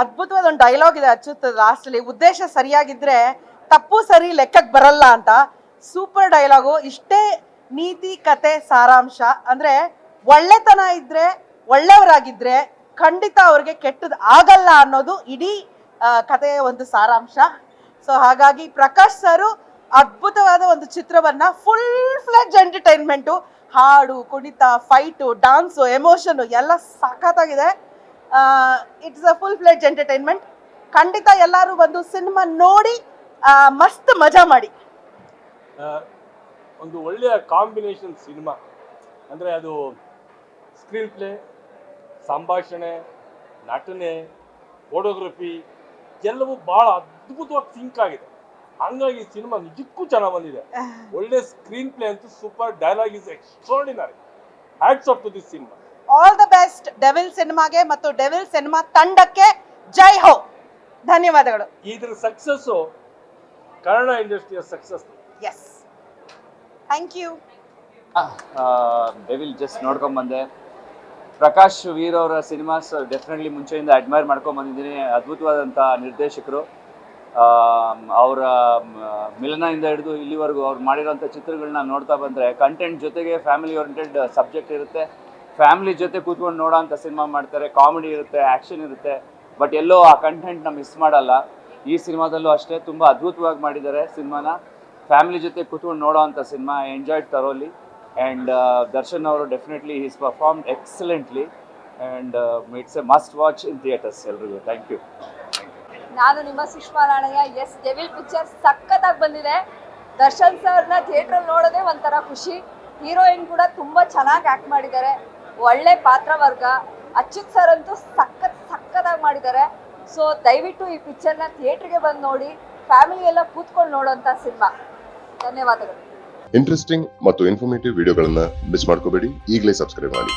ಅದ್ಭುತವಾದ ಒಂದು ಡೈಲಾಗ್ ಇದೆ ಅಚ್ಚುತ್ ಲಾಸ್ಟಲ್ಲಿ, ಉದ್ದೇಶ ಸರಿಯಾಗಿದ್ರೆ ತಪ್ಪು ಸರಿ ಲೆಕ್ಕಕ್ಕೆ ಬರಲ್ಲ ಅಂತ. Super dialogue. ಇಷ್ಟೇ ನೀತಿ ಕತೆ ಸಾರಾಂಶ. ಅಂದ್ರೆ ಒಳ್ಳೆತನ ಇದ್ರೆ, ಒಳ್ಳೆಯವರಾಗಿದ್ರೆ ಖಂಡಿತ ಅವ್ರಿಗೆ ಕೆಟ್ಟದ್ದು ಆಗಲ್ಲ ಅನ್ನೋದು ಇಡೀ ಕಥೆಯ ಒಂದು ಸಾರಾಂಶ. ಸೊ ಹಾಗಾಗಿ ಪ್ರಕಾಶ್ ಸರು ಅದ್ಭುತವಾದ ಒಂದು ಚಿತ್ರವನ್ನ ಫುಲ್ ಫ್ಲೆಡ್ಜ್ ಎಂಟರ್ಟೈನ್ಮೆಂಟು, ಹಾಡು, ಕುಣಿತ, ಫೈಟು, ಡಾನ್ಸು, ಎಮೋಷನು ಎಲ್ಲ ಸಖತ್ತಾಗಿದೆ. It's a full fledge entertainment. ಖಂಡಿತ ಎಲ್ಲರೂ ಬಂದು ಸಿನಿಮಾ ನೋಡಿ ಮಸ್ತ್ ಮಜಾ ಮಾಡಿ. ಒಂದು ಒಳ್ಳೆಯ ಕಾಂಬಿನೇಷನ್ ಸಿನಿಮಾ. ಅಂದರೆ ಅದು ಸ್ಕ್ರೀನ್ ಪ್ಲೇ, ಸಂಭಾಷಣೆ, ನಟನೆ, ಫೋಟೋಗ್ರಫಿ ಎಲ್ಲವೂ ಭಾಳ ಅದ್ಭುತವಾಗಿ ಸಿಂಕ್ ಆಗಿದೆ. ಹಂಗಾಗಿ ಸಿನಿಮಾ ನಿಜಕ್ಕೂ ಚೆನ್ನಾಗಿ ಬಂದಿದೆ. ಒಳ್ಳೆ ಸ್ಕ್ರೀನ್ ಪ್ಲೇ ಅಂತೂ super, dialogue is extraordinary. Hats off to this cinema. All the best Devil ಸಿನಿಮಾಗೆ ಮತ್ತು ಡೆವಿಲ್ ಸಿನಿಮಾ ತಂಡಕ್ಕೆ. ಜೈ ಹೋ. ಧನ್ಯವಾದಗಳು. ಇದ್ರ ಸಕ್ಸಸ್ಸು ಕನ್ನಡ ಇಂಡಸ್ಟ್ರಿಯ success. Yes, thank you. Devil just ನೋಡ್ಕೊಂಡ್ ಬಂದೆ. ಪ್ರಕಾಶ್ ವೀರ್ ಅವರ ಸಿನಿಮಾಸ್ ಡೆಫಿನೆಟ್ಲಿ ಮುಂಚೆಯಿಂದ ಅಡ್ಮೈರ್ ಮಾಡ್ಕೊಂಡು ಬಂದಿದ್ದೀನಿ. ಅದ್ಭುತವಾದಂಥ ನಿರ್ದೇಶಕರು. ಅವರ ಮಿಲನದಿಂದ ಹಿಡಿದು ಇಲ್ಲಿವರೆಗೂ ಅವ್ರು ಮಾಡಿರೋಂಥ ಚಿತ್ರಗಳನ್ನ ನೋಡ್ತಾ ಬಂದರೆ ಕಂಟೆಂಟ್ ಜೊತೆಗೆ ಫ್ಯಾಮಿಲಿ ಓರಿಯೆಂಟೆಡ್ ಸಬ್ಜೆಕ್ಟ್ ಇರುತ್ತೆ. ಫ್ಯಾಮಿಲಿ ಜೊತೆ ಕೂತ್ಕೊಂಡು ನೋಡೋ ಅಂಥ ಸಿನಿಮಾ ಮಾಡ್ತಾರೆ. ಕಾಮಿಡಿ ಇರುತ್ತೆ, ಆ್ಯಕ್ಷನ್ ಇರುತ್ತೆ, ಬಟ್ ಎಲ್ಲೋ ಆ ಕಂಟೆಂಟ್ನ ಮಿಸ್ ಮಾಡಲ್ಲ. ಈ ಸಿನಿಮಾದಲ್ಲೂ ಅಷ್ಟೇ ತುಂಬ ಅದ್ಭುತವಾಗಿ ಮಾಡಿದ್ದಾರೆ ಸಿನಿಮಾನ. ಫ್ಯಾಮಿಲಿ ಜೊತೆ ಕೂತ್ಕೊಂಡು ನೋಡೋ ಅಂಥ cinema. Enjoyed thoroughly. And Darshan ಅವರು definitely is performed excellently and it's a must watch in theatres ಎಲ್ರಿಗೂ. Thank you. ನಾನು ನಿಮ್ಮ Sushma Nanaiah. Yes, Devil picture ಸಖತ್ತಾಗಿ ಬಂದಿದೆ. ದರ್ಶನ್ ಸರ್ನ ಥಿಯೇಟ್ರಲ್ಲಿ ನೋಡೋದೇ ಒಂಥರ ಖುಷಿ. ಹೀರೋಯಿನ್ ಕೂಡ ತುಂಬ ಚೆನ್ನಾಗಿ ಆ್ಯಕ್ಟ್ ಮಾಡಿದ್ದಾರೆ. ಒಳ್ಳೆ ಪಾತ್ರವರ್ಗ. ಅಚ್ಯುತ್ ಸರ್ ಅಂತೂ ಸಖತ್ತಾಗಿ ಮಾಡಿದ್ದಾರೆ. ಸೊ ದಯವಿಟ್ಟು ಈ ಪಿಕ್ಚರ್ನ ಥಿಯೇಟ್ರಿಗೆ ಬಂದು ನೋಡಿ. ಫ್ಯಾಮಿಲಿ ಎಲ್ಲ ಕೂತ್ಕೊಂಡು ನೋಡೋಂಥ ಸಿನಿಮಾ. ಧನ್ಯವಾದಗಳು. ಇಂಟ್ರೆಸ್ಟಿಂಗ್ ಮತ್ತು ಇನ್ಫಾರ್ಮೇಟಿವ್ ವಿಡಿಯೋಗಳನ್ನ ಮಿಸ್ ಮಾಡ್ಕೋಬೇಡಿ. ಈಗಲೇ ಸಬ್ಸ್ಕ್ರೈಬ್ ಮಾಡಿ.